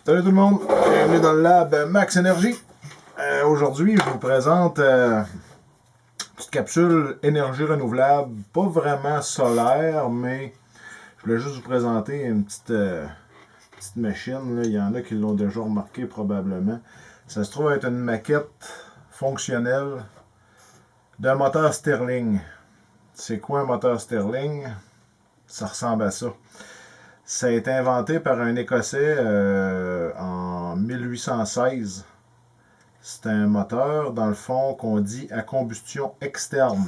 Salut tout le monde, bienvenue dans le lab Max Energy. Aujourd'hui, je vous présente une petite capsule énergie renouvelable, pas vraiment solaire, mais je voulais juste vous présenter une petite machine. Là. Il y en a qui l'ont déjà remarqué probablement. Ça se trouve être une maquette fonctionnelle d'un moteur Stirling. C'est quoi un moteur Stirling? Ça ressemble à ça. Ça a été inventé par un Écossais en 1816. C'est un moteur, dans le fond, qu'on dit à combustion externe.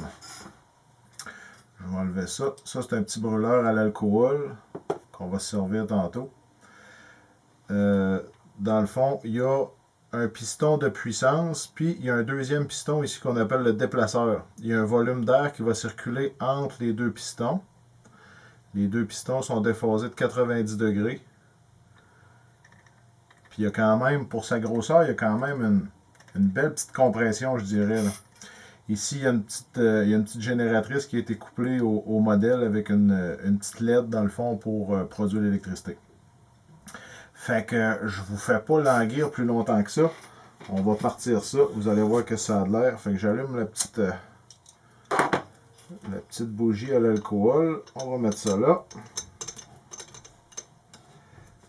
Je vais enlever ça. Ça, c'est un petit brûleur à l'alcool qu'on va se servir tantôt. Dans le fond, il y a un piston de puissance, puis il y a un deuxième piston ici qu'on appelle le déplaceur. Il y a un volume d'air qui va circuler entre les deux pistons. Les deux pistons sont déphasés de 90 degrés. Puis il y a quand même, pour sa grosseur, il y a quand même une belle petite compression, je dirais. Là. Ici, il y a une petite génératrice qui a été couplée au modèle avec une petite LED dans le fond pour produire l'électricité. Fait que je vous fais pas languir plus longtemps que ça. On va partir ça. Vous allez voir que ça a de l'air. Fait que j'allume la petite bougie à l'alcool. On va mettre ça là.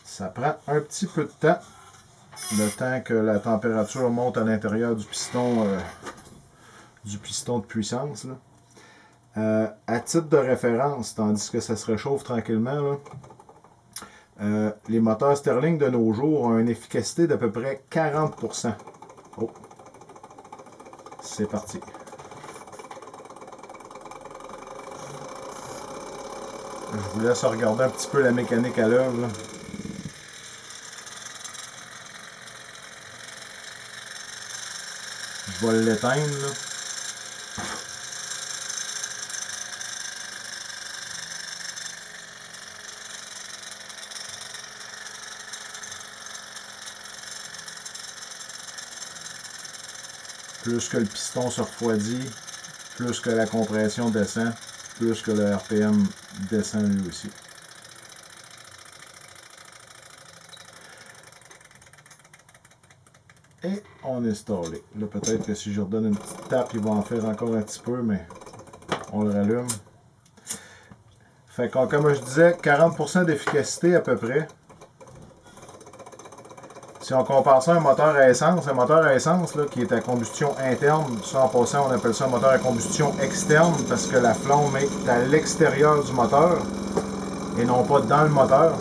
Ça prend un petit peu de temps. Le temps que la température monte à l'intérieur du piston de puissance. Là. À titre de référence, tandis que ça se réchauffe tranquillement, là, les moteurs Stirling de nos jours ont une efficacité d'à peu près 40%. Oh. C'est parti. Je vous laisse regarder un petit peu la mécanique à l'œuvre. Je vais l'éteindre. Plus que le piston se refroidit, plus que la compression descend, plus que le RPM descend lui aussi. Et on est installé. Là, peut-être que si je redonne une petite tape, il va en faire encore un petit peu, mais on le rallume. Fait que, comme je disais, 40% d'efficacité à peu près. Si on compare ça à un moteur à essence là, qui est à combustion interne, ça en passant, on appelle ça un moteur à combustion externe parce que la flamme est à l'extérieur du moteur et non pas dans le moteur.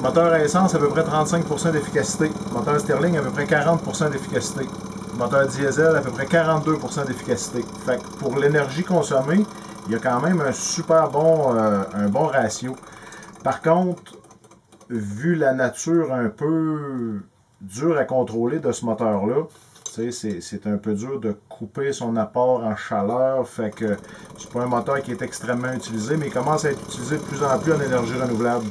Moteur à essence, à peu près 35% d'efficacité. Moteur Stirling, à peu près 40% d'efficacité. Moteur diesel, à peu près 42% d'efficacité. Fait que pour l'énergie consommée, il y a quand même un super bon, un bon ratio. Par contre, vu la nature un peu dure à contrôler de ce moteur-là, c'est un peu dur de couper son apport en chaleur. Fait que c'est pas un moteur qui est extrêmement utilisé, mais il commence à être utilisé de plus en plus en énergie renouvelable.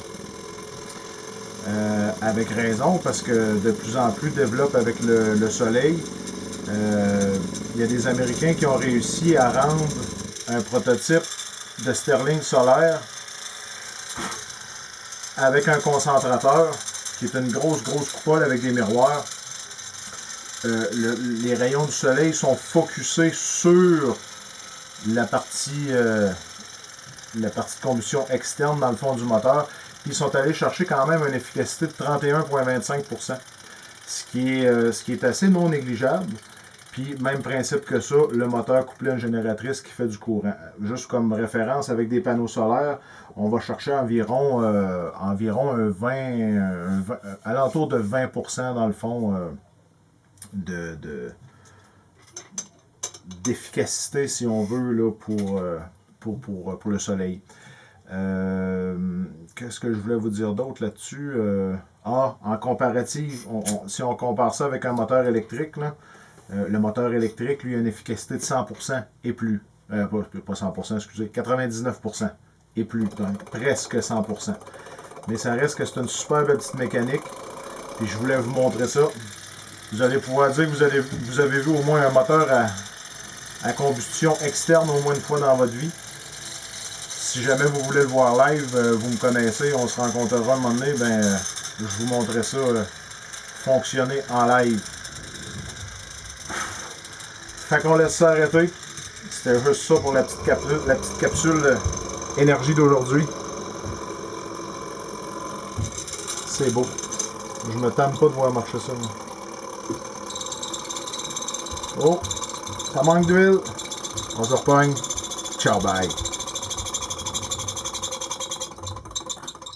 Avec raison, parce que de plus en plus développe avec le soleil. Il y a des Américains qui ont réussi à rendre un prototype de Stirling solaire avec un concentrateur, qui est une grosse coupole avec des miroirs. Les rayons du soleil sont focusés sur la partie de combustion externe dans le fond du moteur. Puis ils sont allés chercher quand même une efficacité de 31,25%. Ce qui est assez non négligeable. Puis même principe que ça, le moteur couplé à une génératrice qui fait du courant. Juste comme référence, avec des panneaux solaires, on va chercher environ alentour de 20% dans le fond d'efficacité, si on veut, là, pour le soleil. Qu'est-ce que je voulais vous dire d'autre là-dessus? En comparative, si on compare ça avec un moteur électrique, là, le moteur électrique, lui, a une efficacité de 100% et plus. Pas 100%, excusez, 99% et plus, donc presque 100%. Mais ça reste que c'est une super belle petite mécanique. Et je voulais vous montrer ça. Vous allez pouvoir dire que vous avez vu au moins un moteur à combustion externe au moins une fois dans votre vie. si jamais vous voulez le voir live, vous me connaissez, on se rencontrera un moment donné, ben, je vous montrerai ça fonctionner en live. Fait qu'on laisse ça arrêter. C'était juste ça pour la petite capsule énergie d'aujourd'hui. C'est beau. Je me tente pas de voir marcher ça. Moi. Oh, ça manque d'huile. On se repogne. Ciao, bye.